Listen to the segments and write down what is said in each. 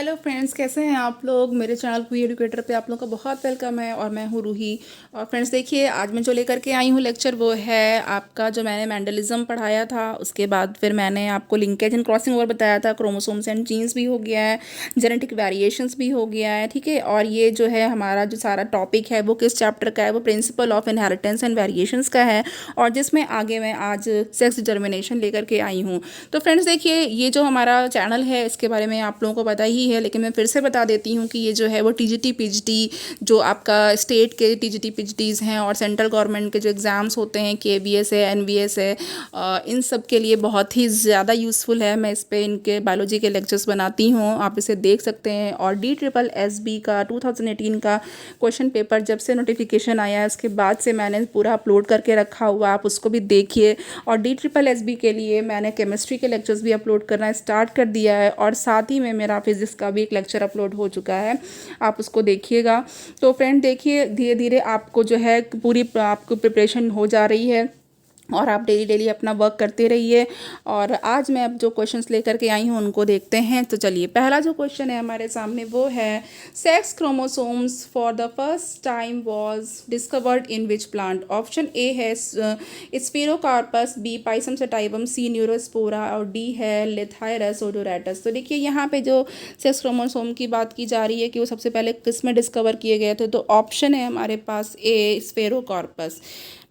Hello friends, कैसे हैं आप लोग। मेरे चैनल क्वी एडुकेटर पे आप लोगों का बहुत वेलकम है और मैं हूँ रूही। और फ्रेंड्स देखिए, आज मैं जो लेकर के आई हूँ लेक्चर वो है आपका जो मैंने मैंडलिज्म पढ़ाया था, उसके बाद फिर मैंने आपको लिंकेज एंड क्रॉसिंग ओवर बताया था, क्रोमोसोम्स एंड जीन्स भी हो गया है, जेनेटिक वेरिएशंस भी हो गया है। ठीक है, और ये जो है हमारा जो सारा टॉपिक है वो किस चैप्टर का है, वो principle of inheritance and variations का है, और जिसमें आगे मैं आज सेक्स डिटर्मिनेशन लेकर के आई हूँ। तो फ्रेंड्स देखिए, ये जो हमारा चैनल है इसके बारे में आप लोगों को पता ही है, लेकिन मैं फिर से बता देती हूँ कि ये जो है वो टीजीटी पीजीटी, जो आपका स्टेट के टीजीटी पीजीटीज़ हैं और सेंट्रल गवर्नमेंट के जो एग्ज़ाम्स होते हैं, केवीएस है, एनवीएस है, इन सब के लिए बहुत ही ज़्यादा यूज़फुल है। मैं इस पर इनके बायोलॉजी के लेक्चर्स बनाती हूँ, आप इसे देख सकते हैं। और DSSB का 2018 का क्वेश्चन पेपर जब से नोटिफिकेशन आया है उसके बाद से मैंने पूरा अपलोड करके रखा हुआ, आप उसको भी देखिए। और DSSB के लिए मैंने केमिस्ट्री के लेक्चर्स भी अपलोड करना स्टार्ट कर दिया है, और साथ ही में मेरा फिजिक्स का भी एक लेक्चर अपलोड हो चुका है, आप उसको देखिएगा। तो फ्रेंड देखिए, धीरे धीरे आपको जो है पूरी आपको प्रिपरेशन हो जा रही है और आप डेली डेली अपना वर्क करते रहिए। और आज मैं अब जो क्वेश्चंस लेकर के आई हूँ उनको देखते हैं। तो चलिए, पहला जो क्वेश्चन है हमारे सामने वो है, sex chromosomes for the first time was discovered in which plant. Option A है स्फेरोकार्पस, बी पाइसम सटाइवम, सी न्यूरोस्पोरा, और डी है लेथायरस ओडोरेटस। तो देखिए, यहाँ पे जो सेक्स क्रोमोसोम की बात की जा रही है कि वो सबसे पहले किस में डिस्कवर किए गए थे, तो ऑप्शन है हमारे पास ए स्फेरोकार्पस।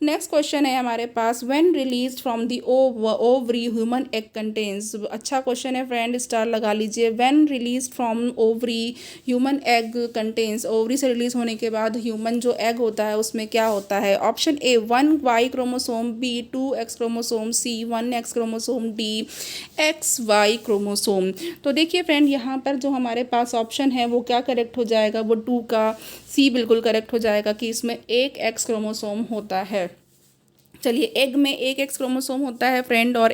नेक्स्ट क्वेश्चन है हमारे पास, when release from the ovary human egg contains. अच्छा क्वेश्चन है फ्रेंड, स्टार लगा लीजिए। When release from ovary human egg contains, ovary से रिलीज होने के बाद ह्यूमन जो एग होता है उसमें क्या होता है। Option A 1Y chromosome, B 2X chromosome, C 1X chromosome, D XY chromosome. तो देखिए फ्रेंड, यहाँ पर जो हमारे पास ऑप्शन है वो क्या करेक्ट हो जाएगा, वो 2 का सी बिल्कुल करेक्ट हो जाएगा कि इसमें एक X क्रोमोसोम होता है। चलिए, एग में एक एक्स क्रोमोसोम होता है फ्रेंड, और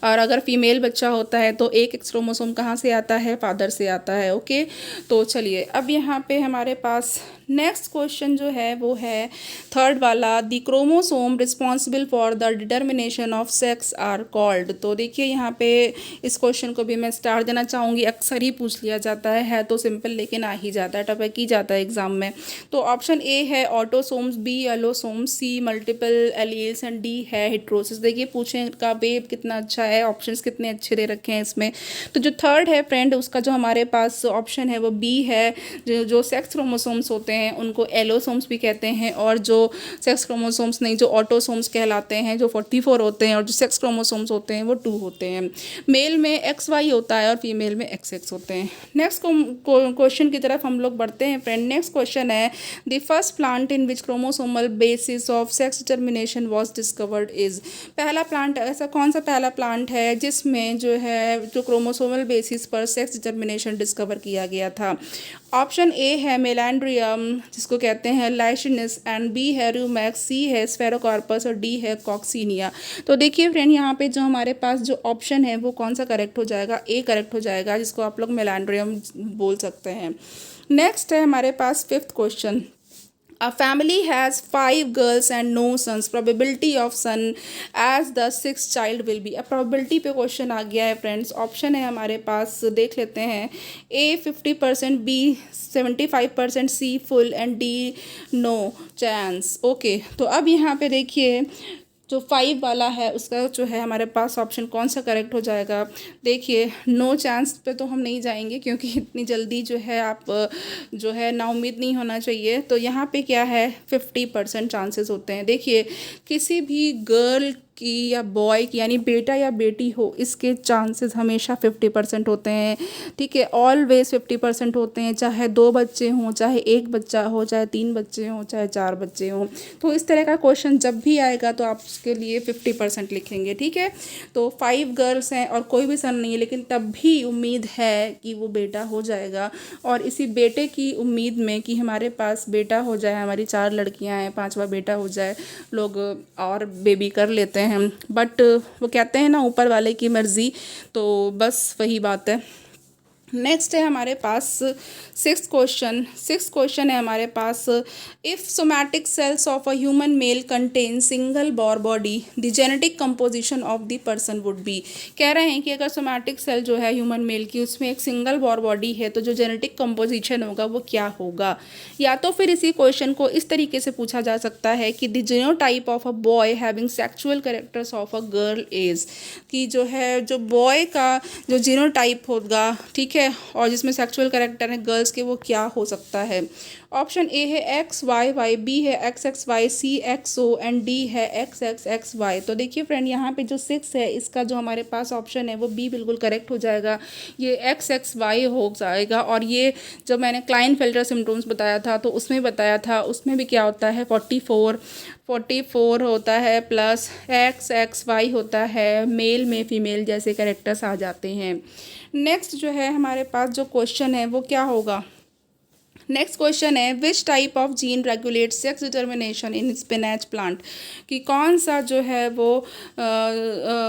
अगर फीमेल बच्चा होता है तो एक एक्स क्रोमोसोम कहाँ से आता है, फादर से आता है। ओके, तो चलिए अब यहाँ पे हमारे पास नेक्स्ट क्वेश्चन जो है वो है थर्ड वाला, the chromosome responsible for the determination of sex are called. तो देखिए, यहाँ पे इस क्वेश्चन को भी मैं स्टार देना चाहूँगी, अक्सर ही पूछ लिया जाता है तो सिंपल लेकिन आ ही जाता है, टपक ही जाता है एग्जाम में। तो ऑप्शन ए है autosomes, B allosomes, C multiple alleles, and D है हेट्रोसिस। देखिए, पूछने का वेब कितना अच्छा है, ऑप्शंस कितने अच्छे दे रखे हैं इसमें। तो जो थर्ड है फ्रेंड, उसका जो हमारे पास ऑप्शन है वो बी है। जो सेक्स क्रोमोसोम्स होते हैं उनको एलोसोम्स भी कहते हैं, और जो सेक्स क्रोमोसोम्स नहीं, जो ऑटोसोम्स कहलाते हैं, जो 44 होते हैं, और जो सेक्स क्रोमोसोम्स होते हैं वो 2 होते हैं। मेल में XY होता है और फीमेल में XX होते हैं। नेक्स्ट क्वेश्चन की तरफ हम लोग बढ़ते हैं फ्रेंड। नेक्स्ट क्वेश्चन है, the first plant in which chromosomal basis of sex determination was discovered is. पहला प्लांट, ऐसा कौन सा पहला प्लांट है जिसमें जो है जो क्रोमोसोमल बेसिस पर सेक्स डिटर्मिनेशन डिस्कवर किया गया था। ऑप्शन ए है मेलैंड्रियम, जिसको कहते हैं लाइशिनस, एंड बी है रूमैक्स, सी है स्फेरोकार्पस, और डी है कॉक्सीनिया। तो देखिए फ्रेंड, यहाँ पे जो हमारे पास जो ऑप्शन है वो कौन सा करेक्ट हो जाएगा, ए करेक्ट हो जाएगा, जिसको आप लोग मेलैंड्रियम बोल सकते हैं। नेक्स्ट है हमारे पास fifth question, A family has 5 girls and no sons. Probability of son as the sixth child will be. अब probability पे क्वेश्चन आ गया है फ्रेंड्स। ऑप्शन है हमारे पास, देख लेते हैं, A 50%, B 75%, C full, and D no chance. Okay, तो अब यहाँ पे देखिए, जो 5 वाला है उसका जो है हमारे पास ऑप्शन कौन सा करेक्ट हो जाएगा। देखिए, नो चांस पे तो हम नहीं जाएंगे, क्योंकि इतनी जल्दी जो है आप जो है नाउम्मीद नहीं होना चाहिए। तो यहाँ पे क्या है, 50% चांसेस होते हैं। देखिए, किसी भी गर्ल की या बॉय की, यानी बेटा या बेटी हो, इसके चांसेस हमेशा 50% होते हैं। ठीक है, ऑलवेज 50% होते हैं, चाहे 2 बच्चे हों, चाहे 1 बच्चा हो, चाहे 3 बच्चे हों, चाहे 4 बच्चे हों। तो इस तरह का क्वेश्चन जब भी आएगा तो आप उसके लिए 50% लिखेंगे। ठीक है, तो 5 गर्ल्स हैं और कोई भी सन नहीं है, लेकिन तब भी उम्मीद है कि वो बेटा हो जाएगा, और इसी बेटे की उम्मीद में कि हमारे पास बेटा हो जाए, हमारी 4 लड़कियां हैं, 5वां बेटा हो जाए, लोग और बेबी कर लेते हैं। बट वो कहते हैं ना, ऊपर वाले की मर्ज़ी, तो बस वही बात है। नेक्स्ट है हमारे पास सिक्स क्वेश्चन है हमारे पास। If somatic cells of a human male contain single bar body the genetic composition of the person would be. कह रहे हैं कि अगर सोमैटिक सेल जो है ह्यूमन मेल की उसमें एक सिंगल बोर बॉडी है तो जो जेनेटिक कंपोजिशन होगा वो क्या होगा। या तो फिर इसी क्वेश्चन को इस तरीके से पूछा जा सकता है कि the genotype of a boy having sexual characters of a girl is, कि जो है जो बॉय का जो जीनोटाइप होगा, ठीक है, और जिसमें सेक्सुअल कैरेक्टर है गर्ल्स के, वो क्या हो सकता है। ऑप्शन ए है एक्स वाई वाई, बी है X X Y, C X O and D है एक्स एक्स एक्स वाई। तो देखिए फ्रेंड, यहाँ पे जो 6 है इसका जो हमारे पास ऑप्शन है वो बी बिल्कुल करेक्ट हो जाएगा। ये एक्स एक्स वाई हो जाएगा। और ये जब मैंने क्लाइनफेल्टर सिम्टम्स बताया था तो उसमें बताया था, उसमें भी क्या होता है 44 होता है प्लस एक्स एक्स वाई होता है, मेल में फीमेल जैसे कैरेक्टर्स आ जाते हैं। नेक्स्ट जो है हमारे पास जो क्वेश्चन है वो क्या होगा। नेक्स्ट क्वेश्चन है which type of gene regulate sex determination in spinach plant, कि कौन सा जो है वो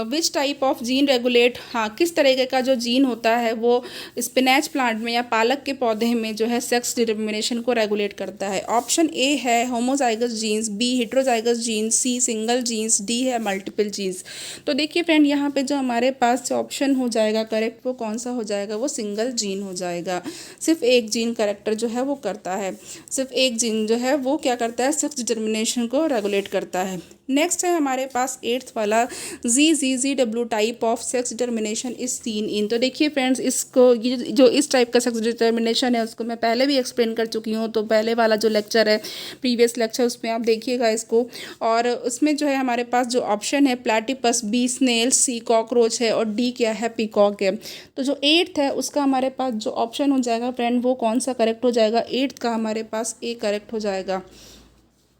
which type of gene regulate, हाँ, किस तरीके का जो जीन होता है वो स्पिनैच प्लांट में या पालक के पौधे में जो है सेक्स डिटर्मिनेशन को रेगुलेट करता है। ऑप्शन ए है homozygous genes, B heterozygous genes, C single genes, D है मल्टीपल जीन्स। तो देखिए फ्रेंड, यहाँ पे जो हमारे पास जो ऑप्शन हो जाएगा करेक्ट वो कौन सा हो जाएगा, वो सिंगल जीन हो जाएगा। सिर्फ एक जीन करेक्टर जो है वो करता है, सिर्फ एक जीन जो है वो क्या करता है, सेक्स डिटर्मिनेशन को रेगुलेट करता है। नेक्स्ट है हमारे पास 8th वाला G type of sex determination is seen in. तो देखिए फ्रेंड्स, इसको ये जो इस टाइप का सेक्स डिटर्मिनेशन है उसको मैं पहले भी एक्सप्लेन कर चुकी हूँ। तो पहले वाला जो लेक्चर है, प्रीवियस लेक्चर, उसमें आप देखिएगा इसको। और उसमें जो है हमारे पास जो ऑप्शन है प्लैटिपस, बी स्नेल, सी कॉकरोच है और डी क्या है, पीकॉक है। तो जो 8th है उसका हमारे पास जो ऑप्शन हो जाएगा फ्रेंड वो कौन सा करेक्ट हो जाएगा, 8th का हमारे पास ए करेक्ट हो जाएगा।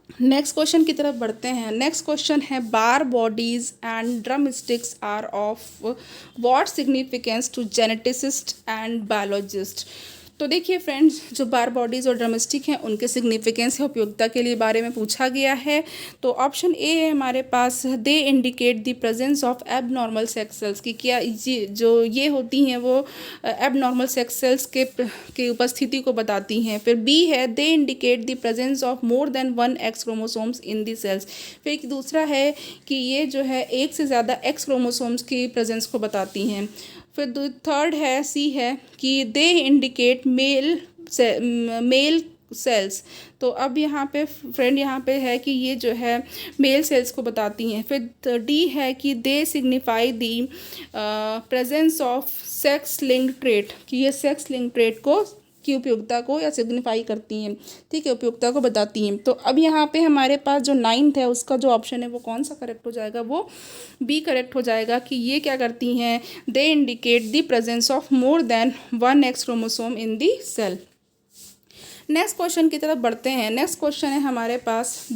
नेक्स्ट क्वेश्चन की तरफ बढ़ते हैं। नेक्स्ट क्वेश्चन है bar bodies and drum sticks are of what significance to geneticist and biologist. तो देखिए फ्रेंड्स, जो बार बॉडीज़ और ड्रमस्टिक हैं उनके सिग्निफिकेंस या उपयोगिता के लिए बारे में पूछा गया है। तो ऑप्शन ए है हमारे पास, they indicate the presence of abnormal sex cells, की क्या ये होती हैं वो एबनॉर्मल सेक्स सेल्स के उपस्थिति को बताती हैं। फिर बी है, they indicate the presence of more than 1 X chromosomes in the cells. फिर एक दूसरा है कि ये जो है एक से ज़्यादा एक्स क्रोमोसोम्स की प्रेजेंस को बताती हैं। फिर थर्ड है, सी है, कि दे इंडिकेट मेल सेल्स। तो अब यहाँ पे फ्रेंड यहाँ पे है कि ये जो है मेल सेल्स को बताती हैं। फिर डी है कि they signify the presence of sex linked trait, कि ये सेक्स लिंक्ड ट्रेट को की उपयोगिता को या सिग्निफाई करती हैं, ठीक है, उपयोगिता को बताती हैं। तो अब यहाँ पे हमारे पास जो 9th है उसका जो ऑप्शन है वो कौन सा करेक्ट हो जाएगा, वो बी करेक्ट हो जाएगा, कि ये क्या करती हैं, they indicate the presence of more than 1 X chromosome in the cell. Next question की तरफ बढ़ते हैं। नेक्स्ट क्वेश्चन है हमारे पास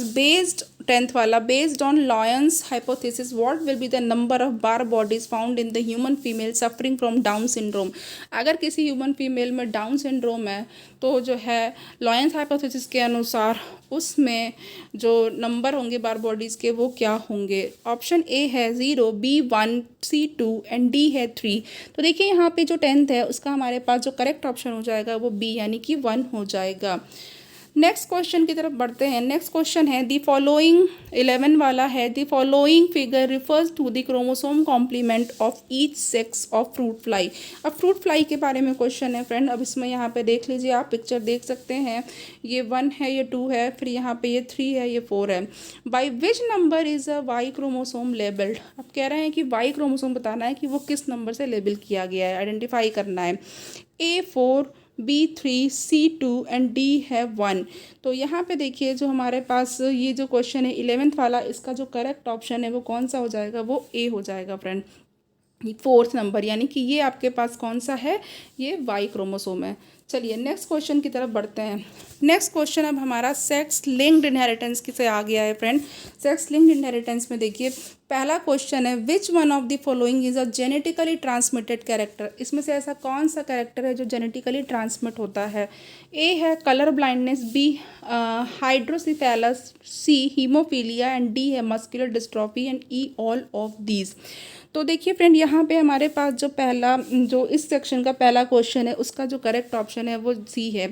बेस्ड 10th वाला, based on lions hypothesis what will be the number of bar bodies found in the human female suffering from down syndrome. अगर किसी human female में डाउन सिंड्रोम है तो जो है लॉयंस हाइपोथेसिस के अनुसार उसमें जो नंबर होंगे बार बॉडीज़ के वो क्या होंगे। ऑप्शन ए है 0, बी 1, सी 2 एंड डी है 3। तो देखिए यहाँ पे जो 10th है उसका हमारे पास जो करेक्ट ऑप्शन हो जाएगा वो बी यानी कि 1 हो जाएगा। नेक्स्ट क्वेश्चन की तरफ बढ़ते हैं। नेक्स्ट क्वेश्चन है दी फॉलोइंग 11 वाला है, the following figure refers to the chromosome complement of each sex of fruit fly. अब फ्रूट फ्लाई के बारे में क्वेश्चन है फ्रेंड। अब इसमें यहाँ पे देख लीजिए, आप पिक्चर देख सकते हैं, ये 1 है, ये 2 है, फिर यहाँ पे ये 3 है, ये 4 है। By which number is a Y chromosome labelled. अब कह रहे हैं कि वाई क्रोमोसोम बताना है कि वो किस नंबर से लेबल किया गया है, आइडेंटिफाई करना है। A4, B3, C2 and D है 1। तो यहाँ पे देखिए जो हमारे पास ये जो क्वेश्चन है 11th वाला, इसका जो करेक्ट ऑप्शन है वो कौन सा हो जाएगा, वो ए हो जाएगा फ्रेंड, 4th नंबर, यानी कि ये आपके पास कौन सा है, ये वाई क्रोमोसोम है। चलिए नेक्स्ट क्वेश्चन की तरफ बढ़ते हैं। नेक्स्ट क्वेश्चन अब हमारा सेक्स लिंक्ड इनहेरिटेंस से आ गया है फ्रेंड। सेक्स लिंक्ड इनहेरिटेंस में देखिए पहला क्वेश्चन है which one of the following is a genetically transmitted character. इसमें से ऐसा कौन सा कैरेक्टर है जो जेनेटिकली ट्रांसमिट होता है। ए है colour blindness, B hydrocephalus, C haemophilia and D है muscular dystrophy and E all of these. तो देखिए फ्रेंड, यहाँ पे हमारे पास जो पहला जो इस सेक्शन का पहला क्वेश्चन है उसका जो करेक्ट ऑप्शन है वो सी है।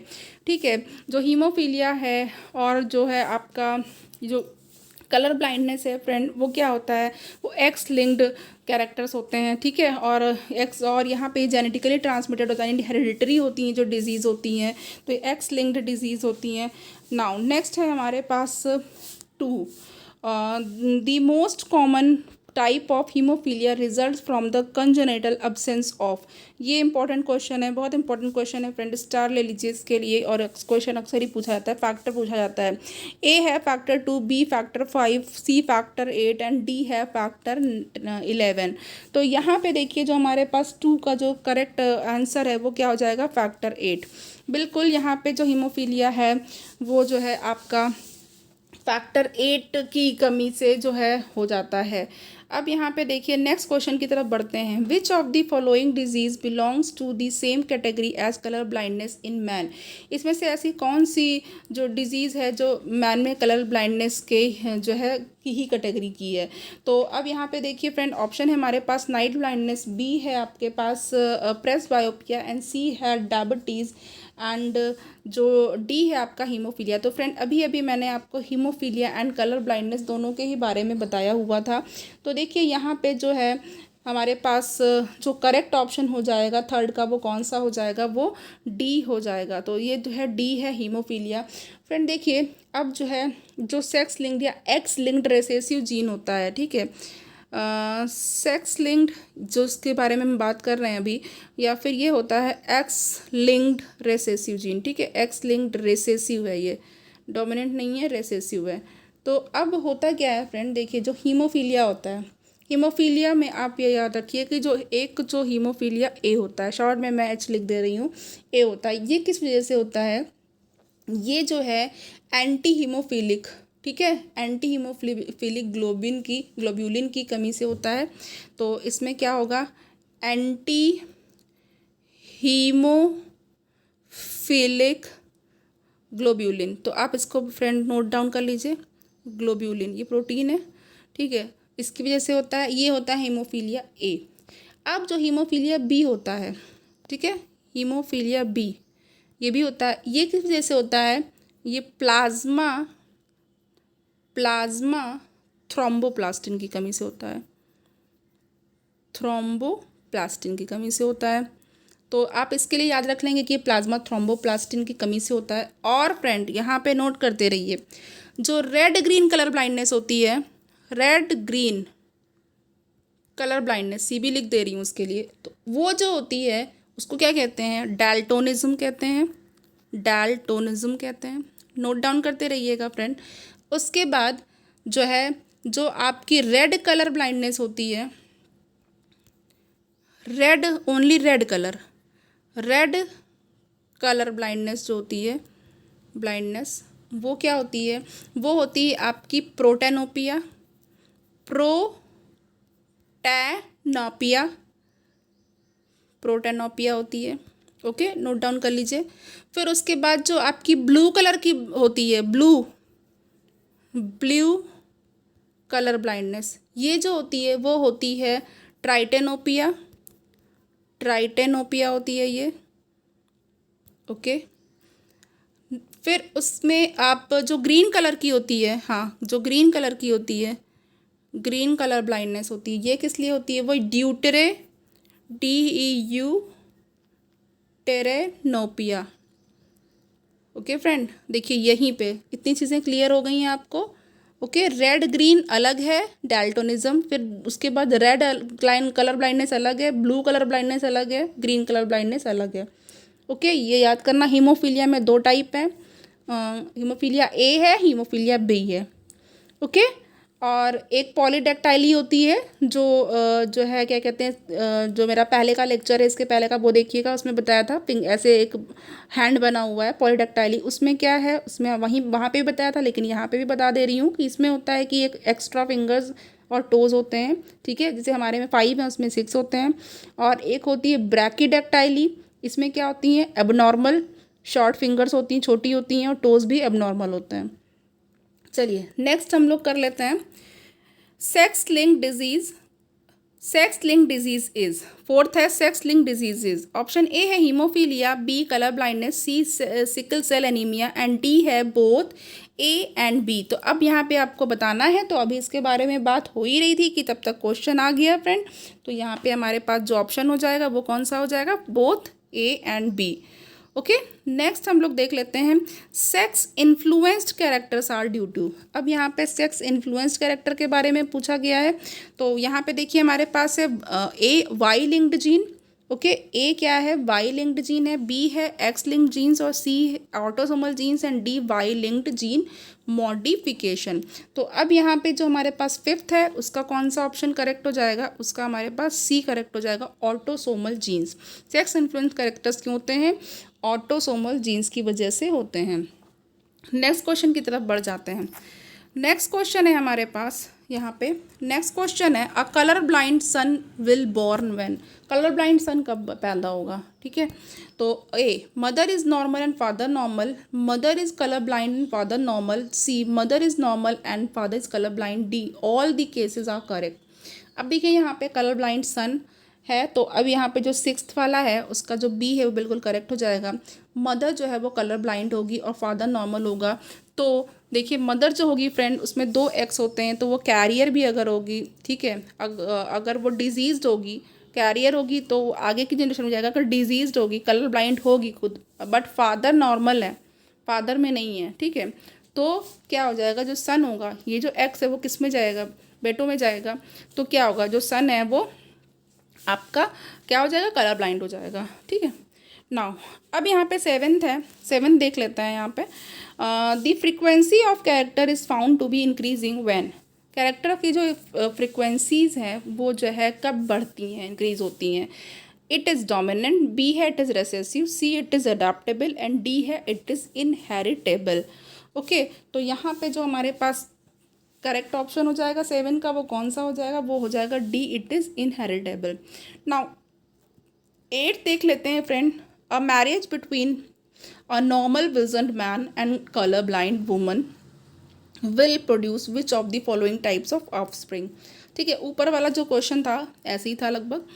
ठीक है, जो हीमोफीलिया है और जो है आपका जो कलर ब्लाइंडनेस है फ्रेंड, वो क्या होता है, वो एक्स लिंक्ड कैरेक्टर्स होते हैं। ठीक है, और एक्स और यहाँ पे जेनेटिकली ट्रांसमिटेड होता है, हेरिडिटरी होती हैं जो डिजीज़ होती हैं, तो एक्स लिंक्ड डिजीज़ होती हैं। नाउ नेक्स्ट है हमारे पास 2, the most common type of haemophilia result from the congenital absence of. ये इंपॉर्टेंट क्वेश्चन है, बहुत इंपॉर्टेंट क्वेश्चन है फ्रेंड, स्टार ले लीजिए इसके लिए। और क्वेश्चन अक्सर ही पूछा जाता है, फैक्टर पूछा जाता है। ए है factor 2, B factor 5, C factor 8 and D है फैक्टर 11। तो यहाँ पे देखिए जो हमारे पास 2 का जो करेक्ट आंसर है वो क्या हो जाएगा, फैक्टर 8। बिल्कुल, यहाँ पे जो हीमोफीलिया है वो जो है आपका फैक्टर 8 की कमी से जो है हो जाता है। अब यहाँ पे देखिए नेक्स्ट क्वेश्चन की तरफ बढ़ते हैं। Which of the following disease belongs to the same category as colour blindness in man. इसमें से ऐसी कौन सी जो डिजीज़ है जो मैन में कलर ब्लाइंडनेस के जो है की ही कैटेगरी की है। तो अब यहाँ पे देखिए फ्रेंड, ऑप्शन है हमारे पास नाइट ब्लाइंडनेस, बी है आपके पास प्रेस बायोपिया एंड सी है डायबिटीज़ एंड जो डी है आपका हीमोफीलिया। तो फ्रेंड अभी अभी मैंने आपको हीमोफीलिया एंड कलर ब्लाइंडनेस दोनों के ही बारे में बताया हुआ था। तो देखिए यहाँ पे जो है हमारे पास जो करेक्ट ऑप्शन हो जाएगा थर्ड का, वो कौन सा हो जाएगा, वो डी हो जाएगा। तो ये जो है डी है हीमोफीलिया। फ्रेंड देखिए अब जो है जो सेक्स लिंक्ड या एक्स लिंक्ड रेसेसिव जीन होता है, ठीक है, सेक्स लिंक्ड जो इसके बारे में हम बात कर रहे हैं अभी, या फिर ये होता है एक्स लिंक्ड रेसेसिव जीन। ठीक है, एक्स लिंक्ड रेसेसिव है, ये डोमिनेंट नहीं है, रेसेसिव है। तो अब होता क्या है फ्रेंड, देखिए जो हीमोफीलिया होता है, हीमोफीलिया में आप ये याद रखिए कि जो हीमोफीलिया ए होता है, शॉर्ट में मैं एच लिख दे रही हूँ, ए होता है। ये किस वजह से होता है, ये जो है एंटी हीमोफिलिक, ठीक है, एंटी हीमोफिलिक ग्लोब्यूलिन की कमी से होता है। तो इसमें क्या होगा, एंटी हीमोफिलिक ग्लोब्यूलिन। तो आप इसको फ्रेंड नोट डाउन कर लीजिए, ग्लोब्यूलिन ये प्रोटीन है, ठीक है, इसकी वजह से होता है, ये होता है हीमोफीलिया ए। अब जो हीमोफीलिया बी होता है, ठीक है, हीमोफीलिया बी ये भी होता है, ये किस वजह से होता है, ये प्लाज्मा थ्रोम्बोप्लास्टिन की कमी से होता है, थ्रोम्बोप्लास्टिन की कमी से होता है। तो आप इसके लिए याद रख लेंगे कि ये प्लाज्मा थ्रोम्बोप्लास्टिन की कमी से होता है। और फ्रेंड यहाँ पे नोट करते रहिए, जो रेड ग्रीन कलर ब्लाइंडनेस होती है, रेड ग्रीन कलर ब्लाइंडनेस, सी भी लिख दे रही हूँ उसके लिए, तो वो जो होती है उसको क्या कहते हैं, डाल्टोनिज्म कहते हैं, डाल्टोनिज्म कहते हैं। नोट डाउन करते रहिएगा फ्रेंड। उसके बाद जो है जो आपकी रेड कलर ब्लाइंडनेस होती है, red only red colour blindness जो होती है, ब्लाइंडनेस वो क्या होती है, वो होती है आपकी प्रोटेनोपिया होती है। ओके, नोट डाउन कर लीजिए। फिर उसके बाद जो आपकी ब्लू कलर की होती है, ब्लू कलर ब्लाइंडनेस, ये जो होती है वो होती है ट्राइटेनोपिया होती है ये। ओके, फिर उसमें आप जो ग्रीन कलर की होती है, हाँ, जो ग्रीन कलर की होती है, ग्रीन कलर ब्लाइंडनेस होती है, ये किस लिए होती है, वो टेरेनोपिया। ओके फ्रेंड, देखिए यहीं पे इतनी चीज़ें क्लियर हो गई हैं आपको। ओके, रेड ग्रीन अलग है डाल्टोनिज्म, फिर उसके बाद रेड कलर ब्लाइंडनेस अलग है, ब्लू कलर ब्लाइंडनेस अलग है, ग्रीन कलर ब्लाइंडनेस अलग है। ओके, ये याद करना। हीमोफीलिया में 2 टाइप हैं, हीमोफीलिया ए है, हीमोफीलिया बी है। ओके, और एक पॉलीडेक्टाइली होती है जो है क्या कहते हैं, जो मेरा पहले का लेक्चर है इसके पहले का वो देखिएगा, उसमें बताया था पिंक ऐसे एक हैंड बना हुआ है पॉलीडेक्टाइली। उसमें क्या है, उसमें वहाँ पे भी बताया था, लेकिन यहाँ पे भी बता दे रही हूँ कि इसमें होता है कि एक एक्स्ट्रा फिंगर्स और टोज होते हैं, ठीक है। जैसे हमारे में 5 हैं उसमें 6 होते हैं। और एक होती है ब्रैकिडेक्टाइली, इसमें क्या होती हैं, एबनॉर्मल शॉर्ट फिंगर्स होती हैं, छोटी होती हैं, और टोज भी एबनॉर्मल होते हैं। चलिए नेक्स्ट हम लोग कर लेते हैं sex link disease. Sex link disease is, fourth है sex link disease is, option A है haemophilia, B colour blindness, C sickle cell anaemia and D है बोथ ए एंड बी। तो अब यहाँ पे आपको बताना है, तो अभी इसके बारे में बात हो ही रही थी कि तब तक क्वेश्चन आ गया फ्रेंड। तो यहाँ पे हमारे पास जो ऑप्शन हो जाएगा वो कौन सा हो जाएगा, both A and B. Okay, next हम लोग देख लेते हैं sex influenced characters are due to. अब यहाँ पे सेक्स इन्फ्लुएंस्ड कैरेक्टर के बारे में पूछा गया है। तो यहाँ पे देखिए हमारे पास है A Y linked gene, okay, A क्या है, वाई लिंक्ड जीन है, बी है एक्स लिंक्ड जीन्स, और C autosomal genes, and D Y linked gene modification. तो अब यहाँ पे जो हमारे पास फिफ्थ है उसका कौन सा ऑप्शन करेक्ट हो जाएगा, उसका हमारे पास सी करेक्ट हो जाएगा, autosomal genes. Sex influence characters क्यों होते हैं, ऑटोसोमल जीन्स की वजह से होते हैं। नेक्स्ट क्वेश्चन की तरफ बढ़ जाते हैं। नेक्स्ट क्वेश्चन है हमारे पास यहाँ पे, नेक्स्ट क्वेश्चन है a colour blind son will born when. Colour blind son कब पैदा होगा, ठीक है। तो A mother is normal and father normal, mother is colour blind and father normal, C mother is normal and father is colour blind, D all the cases are correct. अब देखिए यहाँ पे कलर ब्लाइंड सन है, तो अब यहाँ पे जो सिक्स्थ वाला है उसका जो बी है वो बिल्कुल करेक्ट हो जाएगा। मदर जो है वो कलर ब्लाइंड होगी और फादर नॉर्मल होगा। तो देखिए मदर जो होगी फ्रेंड उसमें 2 एक्स होते हैं, तो वो कैरियर भी अगर होगी, ठीक है, अगर वो डिजीज़्ड होगी, कैरियर होगी, तो आगे की जनरेशन में जाएगा। अगर डिजीज़्ड होगी, कलर ब्लाइंड होगी खुद, बट फादर नॉर्मल है, फादर में नहीं है, ठीक है, तो क्या हो जाएगा, जो सन होगा, ये जो एक्स है वो किस में जाएगा, बेटों में जाएगा। तो क्या होगा, जो सन है वो आपका क्या हो जाएगा, कलर ब्लाइंड हो जाएगा, ठीक है। नाउ अब यहाँ पे सेवेंथ है, सेवेंथ देख लेते हैं यहाँ पे। The frequency of character is found to be increasing when. Character की जो फ्रीक्वेंसीज हैं वो जो है कब बढ़ती हैं, इंक्रीज होती हैं। इट इज़ डोमिनेंट, बी है it is recessive, see it is adaptable, and D है इट इज़ इनहेरिटेबल। ओके, तो यहाँ पे जो हमारे पास करेक्ट ऑप्शन हो जाएगा 7 का, वो कौन सा हो जाएगा, वो हो जाएगा D, it is inheritable. Now 8 देख लेते हैं friend. A marriage between a normal visioned man and colour blind woman will produce which of the following types of offspring. ठीक है, ऊपर वाला जो क्वेश्चन था ऐसे ही था लगभग।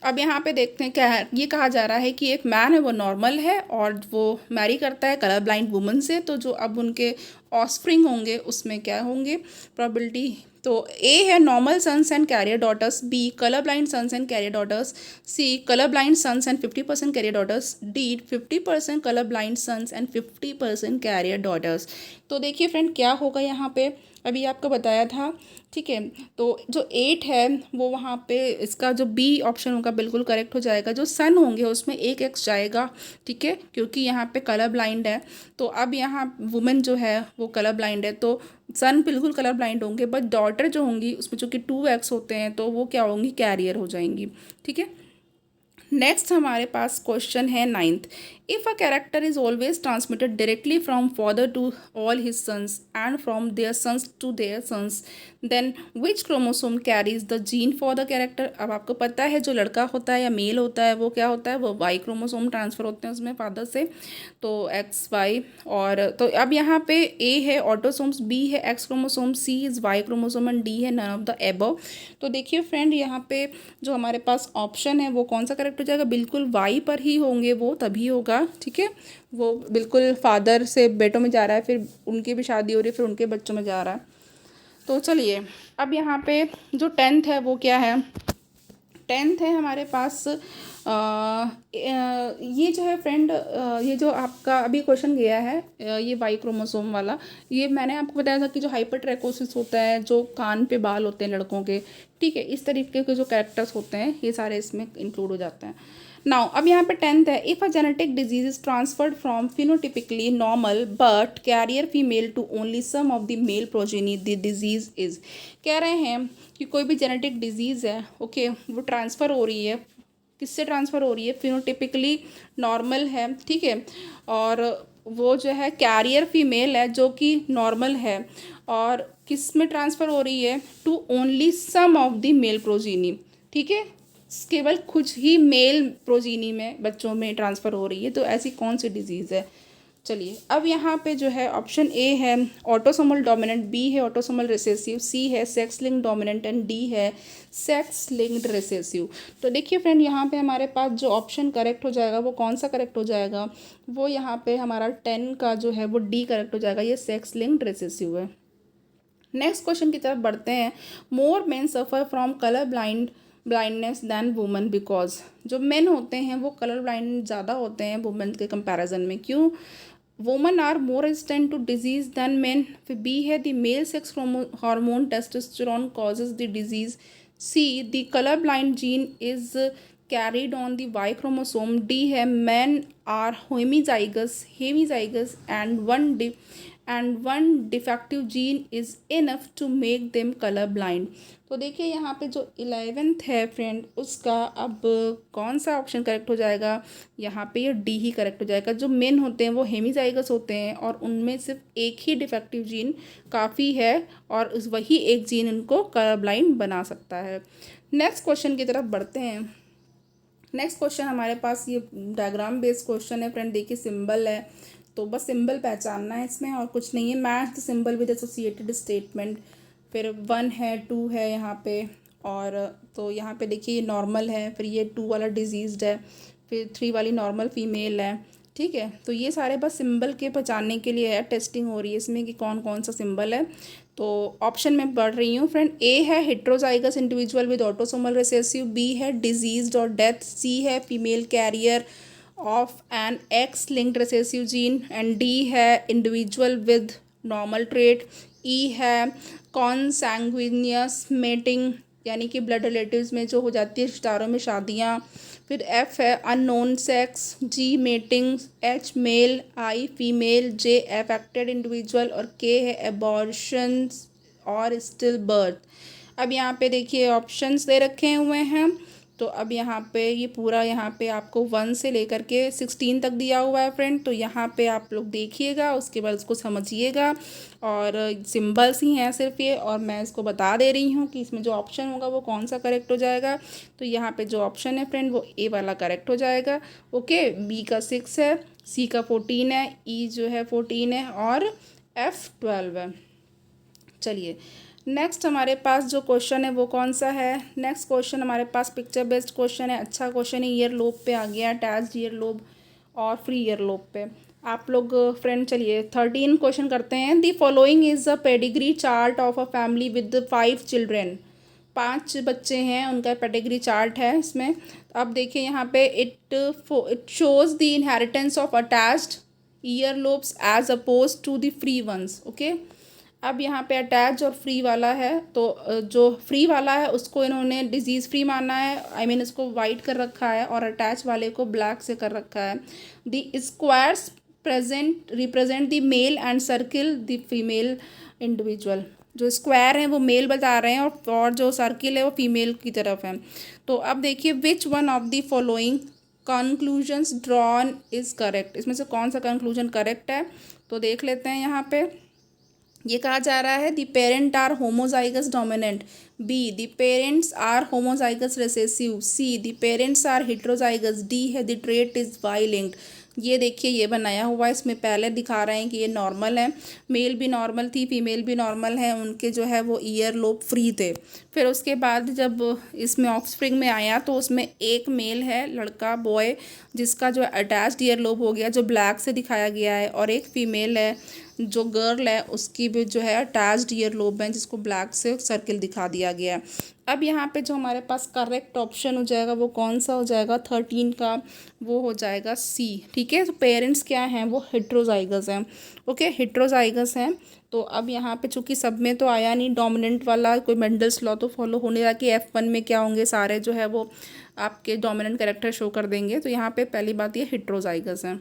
अब यहाँ पे देखते हैं क्या है, ये कहा जा रहा है कि एक मैन है वो नॉर्मल है और वो मैरी करता है कलर ब्लाइंड वुमन से, तो जो अब उनके ऑफस्प्रिंग होंगे उसमें क्या होंगे प्रोबेबिलिटी। तो ए है normal sons and carrier daughters, B colour blind sons and carrier daughters, C colour blind sons and 50% carrier daughters, D 50% colour blind sons and 50% carrier daughters. तो देखिए फ्रेंड क्या होगा यहाँ पे, अभी आपको बताया था, ठीक है। तो जो 8 है वो वहाँ पे इसका जो बी ऑप्शन होगा बिल्कुल करेक्ट हो जाएगा। जो सन होंगे उसमें एक एक्स जाएगा, ठीक है, क्योंकि यहाँ पे कलर ब्लाइंड है। तो अब यहाँ वुमेन जो है वो कलर ब्लाइंड है, तो सन बिल्कुल कलर ब्लाइंड होंगे, बट डॉटर जो होंगी उसमें जो कि 2 एक्स होते हैं तो वो क्या होंगी, कैरियर हो जाएंगी, ठीक है। नेक्स्ट हमारे पास क्वेश्चन है 9th। If a character is always transmitted directly from father to all his sons and from their sons to their sons, then which chromosome carries the gene for the character. अब आपको पता है जो लड़का होता है या मेल होता है वो क्या होता है, वो वाई क्रोमोसोम ट्रांसफ़र होते हैं उसमें फादर से, तो एक्स वाई। और तो अब यहाँ पे ए है ऑटोसोम्स, बी है X chromosome, C is Y chromosome and D है नन ऑफ द एबव। तो देखिए फ्रेंड यहाँ पे जो हमारे पास ऑप्शन है वो कौन सा करेक्ट हो जाएगा, बिल्कुल वाई पर ही होंगे वो, तभी होगा, ठीक है। वो बिल्कुल फादर से बेटों में जा रहा है, फिर उनकी भी शादी हो रही है, फिर उनके बच्चों में जा रहा है। तो चलिए अब यहाँ पे जो 10th है वो क्या है, 10th है हमारे पास ये जो है फ्रेंड, ये जो आपका अभी क्वेश्चन गया है ये वाई क्रोमोसोम वाला, ये मैंने आपको बताया था कि जो हाइपरट्रैकोसिस होता है, जो कान पे बाल होते हैं लड़कों के, ठीक है, इस तरीके के जो कैरेक्टर्स होते हैं ये सारे इसमें इंक्लूड हो जाते हैं। नाउ अब यहाँ पे 10th है। If a genetic disease is transferred from phenotypically normal but carrier female to only some of the male progeny the disease is. कह रहे हैं कि कोई भी जेनेटिक डिजीज़ है, ओके, वो ट्रांसफ़र हो रही है, किससे ट्रांसफ़र हो रही है, फिनोटिपिकली नॉर्मल है, ठीक है, और वो जो है कैरियर फीमेल है जो कि नॉर्मल है, और किस में ट्रांसफ़र हो रही है? To only some of the male progeny, ठीक है, केवल कुछ ही मेल प्रोजीनी में बच्चों में ट्रांसफ़र हो रही है। तो ऐसी कौन सी डिजीज़ है? चलिए, अब यहाँ पे जो है ऑप्शन ए है ऑटोसोमल डोमिनेंट, बी है ऑटोसोमल रिसेसिव, सी है sex linked dominant and D है सेक्स लिंक्ड रिसेसिव। तो देखिए फ्रेंड, यहाँ पे हमारे पास जो ऑप्शन करेक्ट हो जाएगा वो कौन सा करेक्ट हो जाएगा? वो यहाँ पे हमारा 10 का जो है वो डी करेक्ट हो जाएगा, ये सेक्स लिंक्ड रिसेसिव है। नेक्स्ट क्वेश्चन की तरफ बढ़ते हैं। More men suffer from colour blindness than women because, जो मेन होते हैं वो कलर ब्लाइंड ज़्यादा होते हैं वुमेन के कंपैरिजन में। क्यों? Women are more resistant to disease than men. फिर बी है the male sex hormone testosterone causes the disease. C the colour blind gene is carried on the Y chromosome. D है man are hemizygous and one defective gene is enough to make them colour blind. तो देखिए यहाँ पे जो 11th है friend, उसका अब कौन सा ऑप्शन करेक्ट हो जाएगा? यहाँ पे ये डी ही करेक्ट हो जाएगा। जो मेन होते हैं वो हेमीजाइगस होते हैं और उनमें सिर्फ एक ही डिफेक्टिव जीन काफ़ी है और उस वही एक जीन उनको कलर ब्लाइंड बना सकता है। नेक्स्ट क्वेश्चन की तरफ बढ़ते हैं। नेक्स्ट क्वेश्चन हमारे पास ये डायग्राम बेस्ड क्वेश्चन है फ्रेंड। देखिए सिंबल है, तो बस सिंबल पहचानना है इसमें और कुछ नहीं है। Match the symbol with associated statement. फिर 1 है 2 है यहाँ पे, और तो यहाँ पे देखिए ये नॉर्मल है, फिर ये 2 वाला डिजीज़्ड है, फिर 3 वाली नॉर्मल फीमेल है, ठीक है। तो ये सारे बस सिंबल के पहचानने के लिए है, टेस्टिंग हो रही है इसमें कि कौन कौन सा सिंबल है। तो ऑप्शन में पढ़ रही हूँ फ्रेंड। ए है heterozygous individual with autosomal recessive, B है डिजीज्ड और डेथ, सी है female carrier of an X linked recessive gene and D है individual with normal trait, E है कॉन्सैंग्विनियस मेटिंग यानी कि ब्लड रिलेटिव्स में जो हो जाती है रिश्तेदारों में शादियाँ, फिर एफ है अननोन सेक्स, जी मेटिंग, एच मेल, आई फीमेल, जे अफेक्टेड इंडिविजुअल और के है एबॉर्शंस और स्टिल बर्थ। अब यहाँ पे देखिए ऑप्शंस दे रखे हुए हैं। तो अब यहाँ पे ये पूरा यहाँ पे आपको 1 से लेकर के 16 तक दिया हुआ है फ्रेंड। तो यहाँ पे आप लोग देखिएगा, उसके बाद उसको समझिएगा और सिंबल्स ही हैं सिर्फ ये, और मैं इसको बता दे रही हूँ कि इसमें जो ऑप्शन होगा वो कौन सा करेक्ट हो जाएगा। तो यहाँ पे जो ऑप्शन है फ्रेंड वो ए वाला करेक्ट हो जाएगा। ओके, बी का 6 है, सी का 14 है, ई जो है 14 है और एफ 12 है। चलिए नेक्स्ट हमारे पास जो क्वेश्चन है वो कौन सा है? नेक्स्ट क्वेश्चन हमारे पास पिक्चर बेस्ड क्वेश्चन है। अच्छा क्वेश्चन है, ईयर लोब पे आ गया, अटैच्ड ईयर लोब और फ्री ईयर लोब पे। आप लोग फ्रेंड चलिए 13 क्वेश्चन करते हैं। The following is a pedigree chart of a family with 5 children. 5 बच्चे हैं, उनका पेडिग्री चार्ट है इसमें। अब देखिए यहाँ पे it shows the inheritance of attached ear lobes as opposed to the free ones. Okay, अब यहाँ पे अटैच और फ्री वाला है, तो जो फ्री वाला है उसको इन्होंने डिजीज़ फ्री माना है, आई मीन इसको वाइट कर रखा है, और अटैच वाले को ब्लैक से कर रखा है। The squares present represent the male and circle the female individual. जो स्क्वायर हैं वो मेल बता रहे हैं और जो सर्किल है वो फीमेल की तरफ है। तो अब देखिए which one of the following conclusions drawn is correct. इसमें से कौन सा कंक्लूजन करेक्ट है? तो देख लेते हैं। यहाँ पे ये कहा जा रहा है the parent are homozygous dominant, B the parents are homozygous recessive, C the parents are heterozygous, D है the trait is Y linked. ये देखिए ये बनाया हुआ है, इसमें पहले दिखा रहे हैं कि ये नॉर्मल है, मेल भी नॉर्मल थी फीमेल भी नॉर्मल है, उनके जो है वो ईयर लोब फ्री थे। फिर उसके बाद जब इसमें ऑफस्प्रिंग में आया तो उसमें एक मेल है लड़का बॉय जिसका जो अटैच्ड ईयर लोब हो गया जो ब्लैक से दिखाया गया है, और एक फीमेल है जो गर्ल है उसकी भी जो है अटैच्ड ईयर लोब है जिसको ब्लैक से सर्किल दिखा दिया गया है। अब यहाँ पे जो हमारे पास करेक्ट ऑप्शन हो जाएगा वो कौन सा हो जाएगा? 13 का वो हो जाएगा सी। ठीक है, तो पेरेंट्स क्या हैं? वो हेट्रोजाइगस हैं। ओके, हेट्रोजाइगस हैं। तो अब यहाँ पे चूंकि सब में तो आया नहीं डोमिनेंट वाला, कोई मेंडल्स लॉ तो फॉलो होने लगा कि F1 में क्या होंगे, सारे जो है वो आपके डोमिनेंट कैरेक्टर शो कर देंगे। तो यहाँ पे पहली बात ये हेट्रोजाइगस हैं।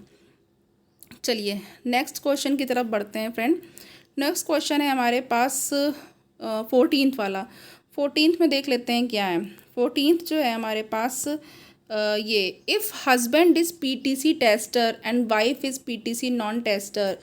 चलिए नेक्स्ट क्वेश्चन की तरफ बढ़ते हैं फ्रेंड। नेक्स्ट क्वेश्चन है हमारे पास 14th वाला। 14th में देख लेते हैं क्या है। 14th जो है हमारे पास ये if husband is PTC tester and wife is PTC non tester,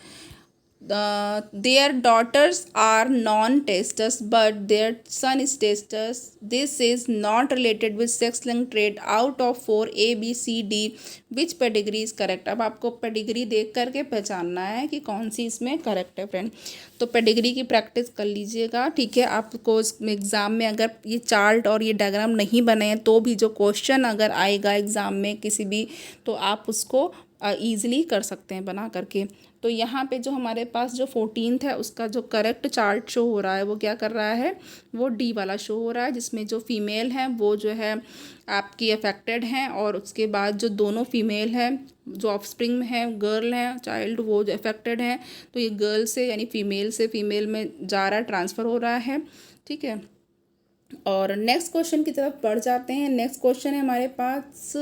their daughters are non-testers but their son is testers. This is not related with sex linked trait. Out of 4 A B C D which pedigree is correct. अब आपको pedigree देख करके पहचानना है कि कौन सी इसमें correct है फ्रेंड। तो पेडिग्री की प्रैक्टिस कर लीजिएगा, ठीक है। आपको एग्ज़ाम में अगर ये चार्ट और ये डायग्राम नहीं बने हैं तो भी जो क्वेश्चन अगर आएगा एग्ज़ाम में किसी भी, तो आप उसको ईज़िली कर सकते हैं बना करके। तो यहाँ पे जो हमारे पास जो 14th है उसका जो करेक्ट चार्ट शो हो रहा है वो क्या कर रहा है, वो डी वाला शो हो रहा है, जिसमें जो फीमेल हैं वो जो है आपकी अफेक्टेड हैं, और उसके बाद जो दोनों फीमेल हैं जो ऑफस्प्रिंग में है, गर्ल है चाइल्ड, वो जो अफेक्टेड है। तो ये गर्ल से यानी फीमेल से फीमेल में जा रहा है, ट्रांसफ़र हो रहा है, ठीक है। और नेक्स्ट क्वेश्चन की तरफ बढ़ जाते हैं। नेक्स्ट क्वेश्चन है हमारे पास,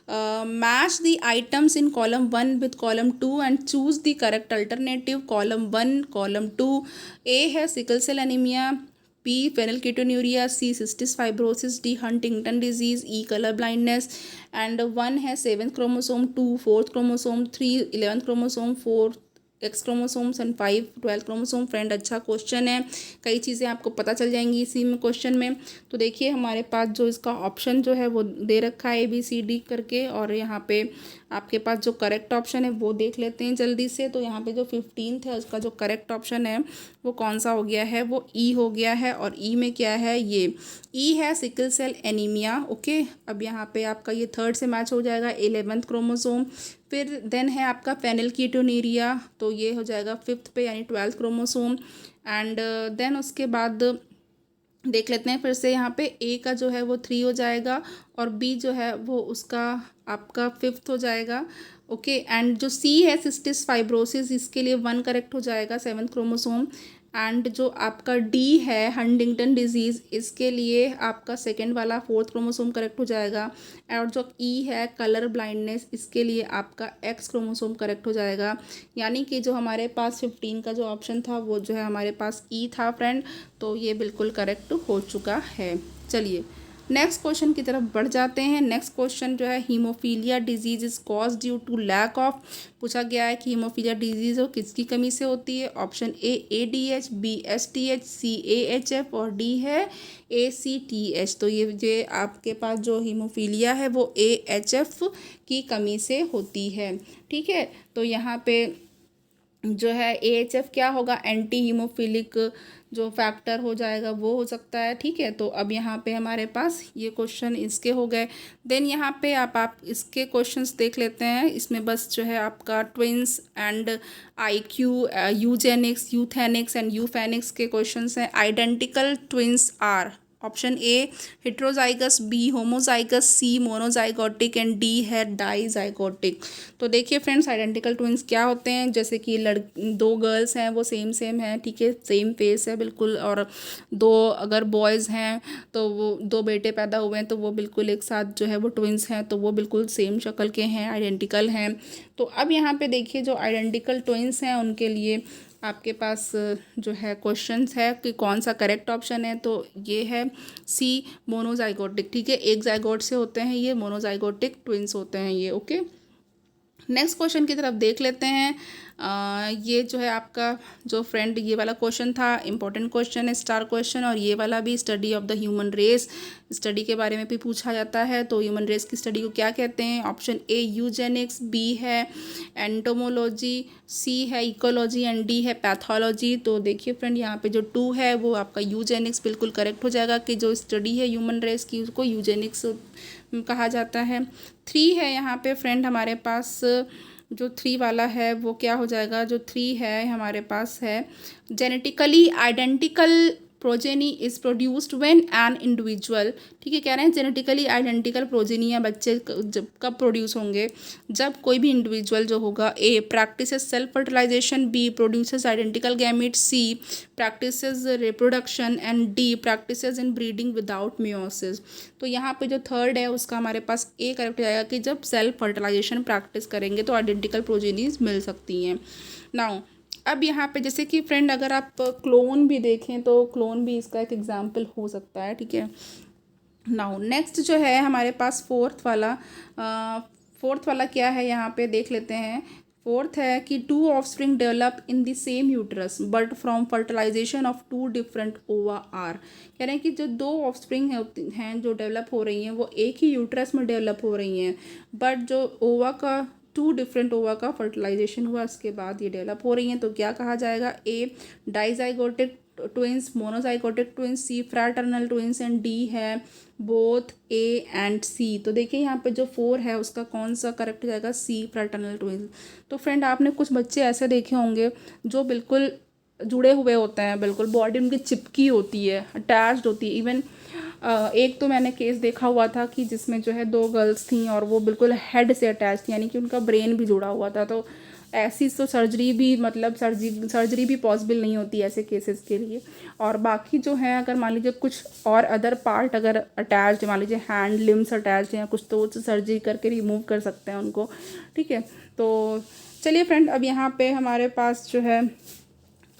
match the items in column 1 with column 2 and choose the correct alternative. Column 1 column 2, A है sickle cell anaemia, B phenylketonuria, C cystic fibrosis, D Huntington disease, E colour blindness. And 1 है 7th chromosome, 2 4th chromosome, 3 11th chromosome, 4 X chromosomes and 5 12th chromosome. Friend अच्छा question है, कई चीज़ें आपको पता चल जाएंगी इसी में क्वेश्चन में। तो देखिए हमारे पास जो इसका ऑप्शन जो है वो दे रखा है ABCD करके, और यहाँ पे आपके पास जो करेक्ट ऑप्शन है वो देख लेते हैं जल्दी से। तो यहाँ पे जो 15th है उसका जो करेक्ट ऑप्शन है वो कौन सा हो गया है, वो ई हो गया है। और ई में क्या है, ये ई है सिकल सेल एनीमिया, ओके। अब यहाँ पे आपका ये 3rd से मैच हो जाएगा, 11th क्रोमोसोम। फिर देन है आपका फेनिलकेटोन्यूरिया, तो ये हो जाएगा 5th पे यानी 12th क्रोमोसोम। एंड देन उसके बाद देख लेते हैं फिर से, यहाँ पे ए का जो है वो 3 हो जाएगा, और बी जो है वो उसका आपका 5th हो जाएगा, ओके। एंड जो सी है सिस्टिस फाइब्रोसिस, इसके लिए 1 करेक्ट हो जाएगा, 7th क्रोमोसोम। एंड जो आपका डी है हंटिंगटन डिजीज़, इसके लिए आपका 2nd वाला 4th क्रोमोसोम करेक्ट हो जाएगा। और जो ई है कलर ब्लाइंडनेस, इसके लिए आपका एक्स क्रोमोसोम करेक्ट हो जाएगा। यानी कि जो हमारे पास 15 का जो ऑप्शन था वो जो है हमारे पास ई था फ्रेंड। तो ये बिल्कुल करेक्ट हो चुका है। चलिए नेक्स्ट क्वेश्चन की तरफ बढ़ जाते हैं। नेक्स्ट क्वेश्चन जो है, haemophilia disease is cause due to lack of. पूछा गया है कि हीमोफीलिया डिजीज किसकी कमी से होती है। Option A ADH, B STH, C AHF, और डी है ACTH। तो ये आपके पास जो हीमोफीलिया है वो AHF की कमी से होती है, ठीक है। तो यहाँ पे जो है AHF क्या होगा, एंटी हीमोफिलिक जो फैक्टर हो जाएगा वो हो सकता है, ठीक है। तो अब यहाँ पे हमारे पास ये क्वेश्चन इसके हो गए। देन यहाँ पे आप इसके क्वेश्चंस देख लेते हैं। इसमें बस जो है आपका twins and IQ, eugenics, euthenics and euphenics के क्वेश्चंस हैं। Identical twins are, option A heterozygous, B homozygous, C monozygotic and D है डाइजाइगोटिक। तो देखिए फ्रेंड्स, आइडेंटिकल ट्विंस क्या होते हैं, जैसे कि दो गर्ल्स हैं वो सेम हैं, ठीक है, सेम फेस है बिल्कुल, और दो अगर बॉयज़ हैं तो वो 2 बेटे पैदा हुए हैं तो वो बिल्कुल एक साथ जो है वो ट्विंस हैं, तो वो बिल्कुल सेम शक्ल के हैं, आइडेंटिकल हैं। तो अब यहाँ पे देखिए जो आइडेंटिकल ट्विंस हैं उनके लिए आपके पास जो है क्वेश्चंस है कि कौन सा करेक्ट ऑप्शन है। तो ये है सी मोनोजाइगोटिक, ठीक है, एक जाइगोट से होते हैं ये, मोनोजाइगोटिक ट्विंस होते हैं ये, ओके। नेक्स्ट क्वेश्चन की तरफ देख लेते हैं। ये जो है आपका जो फ्रेंड ये वाला क्वेश्चन था, इंपॉर्टेंट क्वेश्चन है, स्टार क्वेश्चन, और ये वाला भी study of the human race, study के बारे में भी पूछा जाता है। तो ह्यूमन रेस की स्टडी को क्या कहते हैं। ऑप्शन ए यूजेनिक्स, बी है एंटोमोलॉजी, सी है इकोलॉजी एंड डी है पैथोलॉजी। तो देखिए फ्रेंड, यहाँ पे जो 2 है वो आपका यूजेनिक्स बिल्कुल करेक्ट हो जाएगा कि जो स्टडी है ह्यूमन रेस की उसको यूजेनिक्स कहा जाता है। 3 है यहाँ पे फ्रेंड हमारे पास, जो 3 वाला है वो क्या हो जाएगा, जो 3 है हमारे पास है genetically identical progeny is produced when an individual, ठीक है, कह रहे हैं जेनेटिकली आइडेंटिकल प्रोजेनी या बच्चे जब कब प्रोड्यूस होंगे, जब कोई भी इंडिविजुअल जो होगा A practises self fertilisation, B produces identical gametes, C practises reproduction and D practises in breeding without meiosis. तो यहाँ पे जो 3rd है उसका हमारे पास ए करेक्ट हो जाएगा कि जब सेल्फ फर्टिलाइजेशन प्रैक्टिस करेंगे तो आइडेंटिकल प्रोजेनीज मिल सकती हैं। नाउ अब यहाँ पे जैसे कि फ्रेंड अगर आप क्लोन भी देखें तो क्लोन भी इसका एक एग्जाम्पल हो सकता है, ठीक है। नाउ नेक्स्ट जो है हमारे पास 4th वाला क्या है यहाँ पे देख लेते हैं। फोर्थ है कि two offspring develop in the same uterus but from fertilisation of two different ova are. कह रहे हैं कि जो दो ऑफस्प्रिंग हैं जो डेवलप हो रही हैं वो एक ही यूट्रस में डेवलप हो रही हैं, बट जो ओवा का टू डिफरेंट ओवा का फर्टिलाइजेशन हुआ उसके बाद ये डेवलप हो रही हैं, तो क्या कहा जाएगा? A dizygotic twins, monozygotic twins, C fraternal twins and D है बोथ ए एंड सी। तो देखिए यहाँ पे जो 4 है उसका कौन सा करेक्ट हो जाएगा? सी फ्रैटर्नल ट्विंस। तो फ्रेंड आपने कुछ बच्चे ऐसे देखे होंगे जो बिल्कुल जुड़े हुए होते हैं, बिल्कुल बॉडी उनकी चिपकी होती है, अटैच्ड होती है। इवन एक तो मैंने केस देखा हुआ था कि जिसमें जो है 2 गर्ल्स थी और वो बिल्कुल हेड से अटैच थी, यानी कि उनका ब्रेन भी जुड़ा हुआ था। तो ऐसी तो सर्जरी भी मतलब सर्जरी भी पॉसिबल नहीं होती ऐसे केसेस के लिए। और बाकी जो है अगर मान लीजिए कुछ और अदर पार्ट अगर अटैच्ड, मान लीजिए हैंड लिम्स अटैच्ड हैं कुछ, तो सर्जरी करके रिमूव कर सकते हैं उनको, ठीक है। तो चलिए फ्रेंड, अब यहाँ पे हमारे पास जो है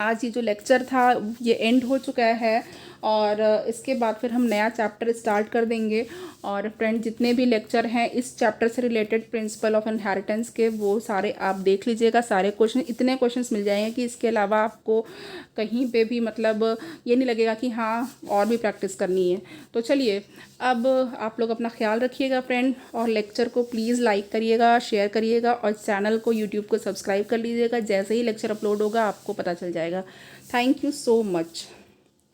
आज ये जो लेक्चर था ये एंड हो चुका है, और इसके बाद फिर हम नया चैप्टर स्टार्ट कर देंगे। और फ्रेंड जितने भी लेक्चर हैं इस चैप्टर से रिलेटेड प्रिंसिपल ऑफ इनहेरिटेंस के, वो सारे आप देख लीजिएगा। सारे क्वेश्चन, इतने क्वेश्चंस मिल जाएंगे कि इसके अलावा आपको कहीं पे भी मतलब ये नहीं लगेगा कि हाँ और भी प्रैक्टिस करनी है। तो चलिए, अब आप लोग अपना ख्याल रखिएगा फ्रेंड, और लेक्चर को प्लीज़ लाइक करिएगा, शेयर करिएगा, और चैनल को यूट्यूब को सब्सक्राइब कर लीजिएगा। जैसे ही लेक्चर अपलोड होगा आपको पता चल जाएगा। Thank you so much.